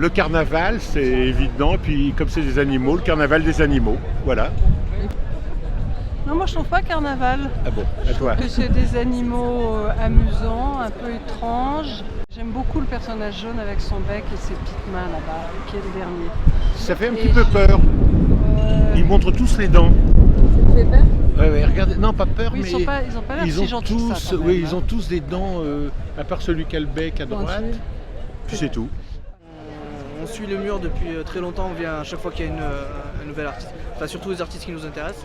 le carnaval, c'est évident. Et puis, comme c'est des animaux, le carnaval des animaux. Voilà. Non, moi je trouve pas carnaval. Ah bon, à toi. Que c'est des animaux amusants, un peu étranges. J'aime beaucoup le personnage jaune avec son bec et ses petites mains là-bas, qui est le dernier. Ça fait un petit peu peur. Ils montrent tous les dents. Ça te fait peur? Ouais, regardez, non pas peur, Oui, mais ils ont pas l'air si gentils que ça, quand même, ils ont tous des dents, à part celui qui a le bec à droite. Puis c'est tout. On suit le mur depuis très longtemps, on vient à chaque fois qu'il y a un nouvel artiste. Enfin surtout les artistes qui nous intéressent.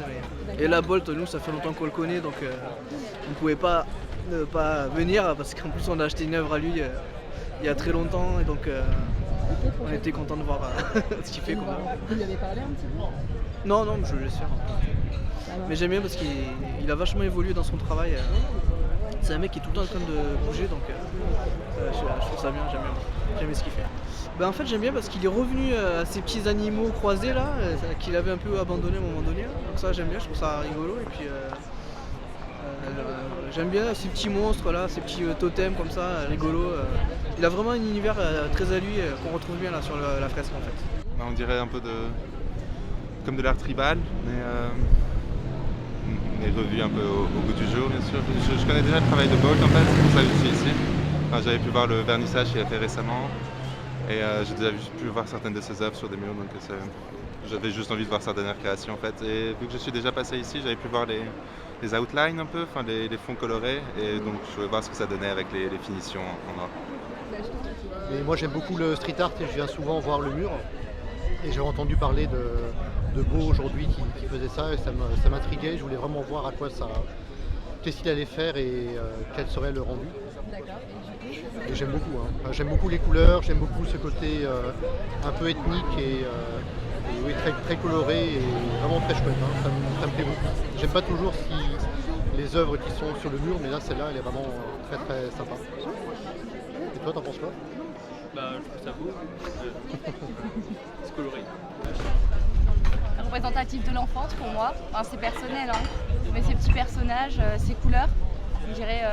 Et la Bolt, nous ça fait longtemps qu'on le connaît, donc on ne pouvait pas ne pas venir parce qu'en plus on a acheté une œuvre à lui il y a très longtemps et donc on était content de voir ce qu'il fait. Vous lui avez parlé un petit peu? Non, je le laisse faire. Mais j'aime bien parce qu'il a vachement évolué dans son travail. C'est un mec qui est tout le temps en train de bouger, donc je trouve ça bien, j'aime bien ce qu'il fait. En fait j'aime bien parce qu'il est revenu à ces petits animaux croisés là, qu'il avait un peu abandonné à un moment donné. Donc ça j'aime bien, je trouve ça rigolo. Et puis j'aime bien ces petits monstres là, ces petits totems comme ça, rigolos. Il a vraiment un univers très à lui qu'on retrouve bien là sur la fresque en fait. On dirait un peu comme de l'art tribal, mais revu un peu au goût du jour bien sûr. Je connais déjà le travail de Bolt en fait, c'est pour ça que je suis ici. Enfin, j'avais pu voir le vernissage qu'il a fait récemment et j'ai déjà pu voir certaines de ses œuvres sur des murs, donc j'avais juste envie de voir sa dernière création en fait. Et vu que je suis déjà passé ici, j'avais pu voir les outlines un peu, enfin les fonds colorés, et donc je voulais voir ce que ça donnait avec les finitions en or. Et moi j'aime beaucoup le street art et je viens souvent voir le mur. Et j'ai entendu parler de Beau aujourd'hui qui faisait ça et ça m'intriguait. Je voulais vraiment voir qu'est-ce qu'il allait faire et quel serait le rendu. Et j'aime beaucoup. Enfin, j'aime beaucoup les couleurs, j'aime beaucoup ce côté un peu ethnique et oui, très, très coloré et vraiment très chouette. Ça me plaît beaucoup. J'aime pas toujours les œuvres qui sont sur le mur, mais là celle-là elle est vraiment très très sympa. Et toi t'en penses quoi? Je trouve ça beau. C'est coloré. Représentatif de l'enfance pour moi. Enfin, c'est personnel, hein. Mais ces petits personnages, ces couleurs, je dirais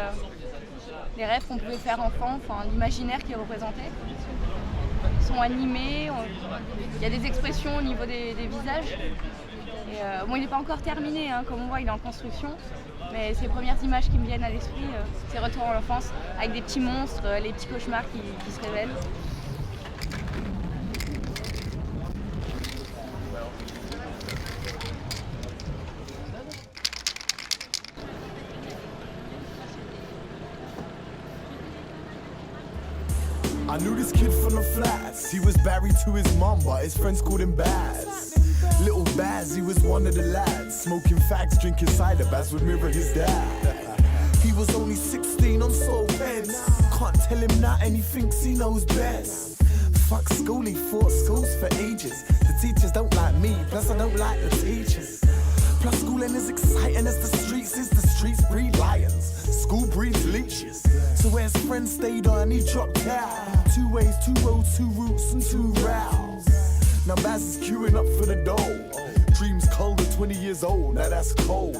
les rêves qu'on pouvait faire enfant, enfin l'imaginaire qui est représenté. Ils sont animés, il y a des expressions au niveau des visages. Et, bon, il n'est pas encore terminé, hein, comme on voit, il est en construction. Mais ces premières images qui me viennent à l'esprit, c'est retour en l'enfance, avec des petits monstres, les petits cauchemars qui se révèlent. I knew this kid from the flats. He was married to his mum, but his friends called him Baz. Little Baz, he was one of the lads, smoking fags, drinking cider. Baz would mirror his dad. He was only 16 on so beds. Can't tell him that, and he thinks he knows best. Fuck school, he fought schools for ages. The teachers don't like me, plus I don't like the teachers. Plus schooling is exciting as the streets breed lions. School breeds leeches. So where his friends stayed on, he dropped out. 2 ways, 2 roads, 2 routes, and 2 routes. Now Baz is queuing up for the dough. Dreams cold at 20 years old, now that's cold.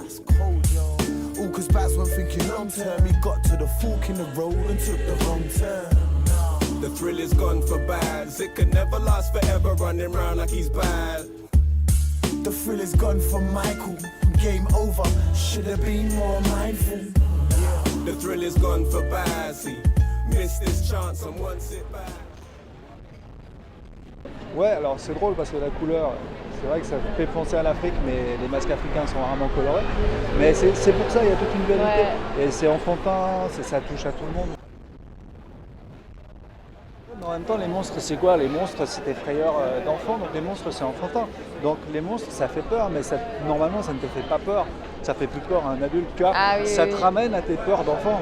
All cause Baz wasn't thinking long term. He got to the fork in the road and took the wrong turn. The thrill is gone for Baz. It could never last forever, running round like he's bad. The thrill is gone for Michael. Game over, should have been more mindful. The thrill is gone for Baz. He missed his chance and wants it back. Ouais, alors c'est drôle parce que la couleur, c'est vrai que ça fait penser à l'Afrique, mais les masques africains sont rarement colorés. Mais c'est pour ça, il y a toute une dualité. Ouais. Et c'est enfantin, ça touche à tout le monde. En même temps, les monstres, c'est quoi? Les monstres, c'est des frayeurs d'enfants, donc les monstres, c'est enfantin. Donc les monstres, ça fait peur, mais normalement, ça ne te fait pas peur. Ça fait plus peur à un adulte, tu vois. Ah, oui, ça te ramène à tes peurs d'enfant.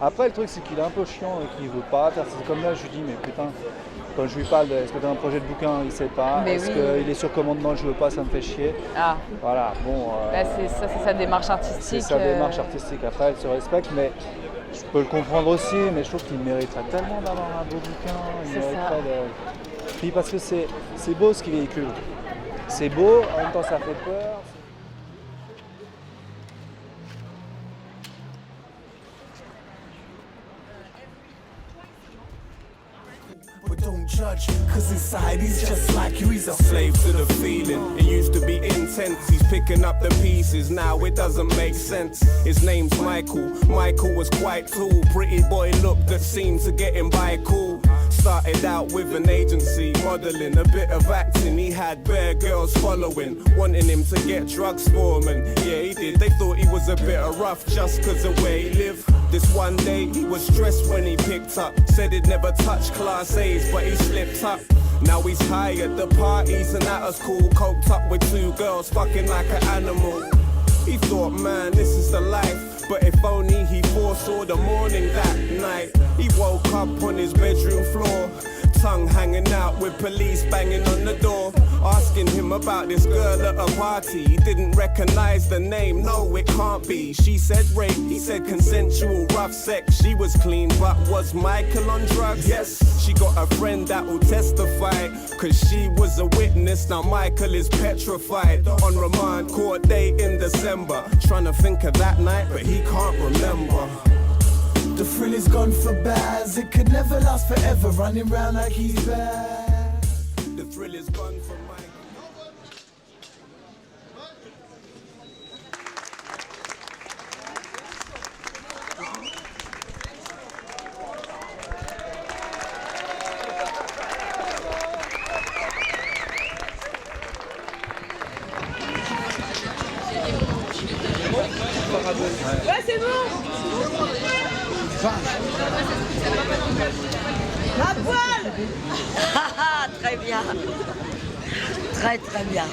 Après, le truc, c'est qu'il est un peu chiant et qu'il veut pas faire. C'est comme là, je lui dis, mais putain, quand je lui parle de est-ce que tu as un projet de bouquin, il sait pas. Mais est-ce qu'il est sur commandement, je veux pas, ça me fait chier. Ah. Voilà, bon. Là, c'est sa démarche artistique. C'est sa démarche artistique. Après, elle se respecte, mais je peux le comprendre aussi. Mais je trouve qu'il mériterait tellement d'avoir un beau bouquin. Il mériterait de. Puis parce que c'est beau ce qu'il véhicule. C'est beau, en même temps, ça fait peur. judge, cause inside he's just like you, he's a Slave to the feeling, it used to be intense. He's picking up the pieces, now it doesn't make sense. His name's Michael, Michael was quite cool. Pretty boy look that seemed to get him by cool. Started out with an agency, modeling, a bit of acting. He had bare girls following, wanting him to get drugs for him. And yeah, he did. They thought he was a bit rough just cause of where he lived. This one day he was stressed when he picked up. Said he'd never touched class A's, but he slipped up. Now he's high at the parties and that was cool. Coked up with 2 girls, fucking like an animal. He thought, man, this is the life. But if only he foresaw the morning that night. He woke up on his bedroom floor, tongue hanging out with police banging on the door, asking him about this girl at a party. He didn't recognize the name, no it can't be. She said rape, he said consensual rough sex. She was clean, but was Michael on drugs? Yes, she got a friend that will testify, cause she was a witness. Now Michael is petrified. On remand, court day in December, trying to think of that night, but he can't remember. The thrill is gone for Baz, it could never last forever, running round like he's bad. The thrill is gone for Michael. Ouais, c'est bon. La poêle. Très bien. Très bien.